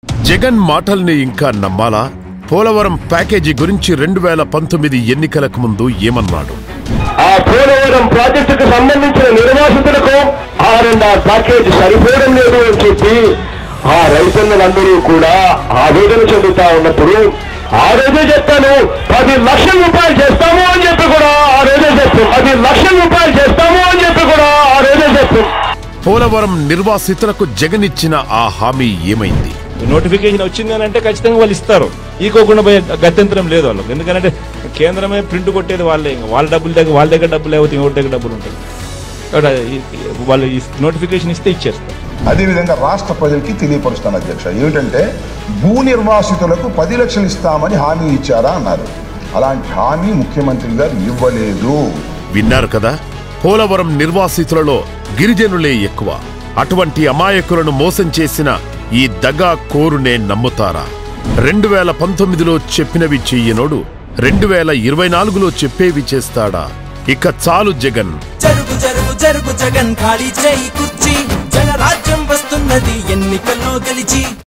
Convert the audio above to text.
జగన్ మాటల్ని ఇంకా నమ్మాలా? పోలవరం ప్యాకేజీ గురించి 2019 ఎన్నికలకు ముందు ఏమన్నాడు? ఆ పోలవరం ప్రాజెక్టుకు సంబంధించిన నిర్వాసితులకు ప్యాకేజీ సరిపోవడం లేదు అని చెప్పి ఆ రైతన్నలందరూ కూడా ఆవేదన చెందుతా ఉన్నప్పుడు ఆ రోజే చెప్తాను 10 లక్షల రూపాయలు చేస్తాము అని చెప్పి కూడా ఆ రోజే చెప్తాం. 10 లక్షల రూపాయలు చేస్తాము అని చెప్పి కూడా ఆ రోజే చెప్తాం. పోలవరం నిర్వాసితులకు జగన్ ఇచ్చిన ఆ హామీ ఏమైంది? నోటిఫికేషన్ వచ్చింది అని అంటే ఖచ్చితంగా వాళ్ళు ఇస్తారు. ఈకోకుండా పోయే గత్యంతరం లేదు వాళ్ళకి. ఎందుకంటే కేంద్రమే ప్రింట్ కొట్టేది వాళ్ళే. వాళ్ళ దగ్గర డబ్బులు లేకపోతే ఇంకోటి దగ్గర డబ్బులు ఉంటాయి. వాళ్ళు నోటిఫికేషన్ ఇస్తే ఇచ్చేస్తారు. అదేవిధంగా రాష్ట్ర ప్రజలకి తెలియపరుస్తాను అధ్యక్ష, ఏమిటంటే భూ నిర్వాసితులకు 10 లక్షలు ఇస్తామని హామీ ఇచ్చారా అన్నారు. అలాంటి హామీ ముఖ్యమంత్రి గారు ఇవ్వలేదు. విన్నారు కదా, పోలవరం నిర్వాసితులలో గిరిజనులే ఎక్కువ. అటువంటి అమాయకులను మోసం చేసిన ఈ దగా కోరునే నమ్ముతారా? 2019లో చెప్పినవి చెయ్యనోడు 2024లో చెప్పేవి చేస్తాడా? ఇక చాలు జగన్. జరుగు జరుగు జరుగు జగన్, ఖాళీ చేయి కుర్చీ, జనరాజ్యం వస్తున్నది ఎన్నికల్లో గెలిచి.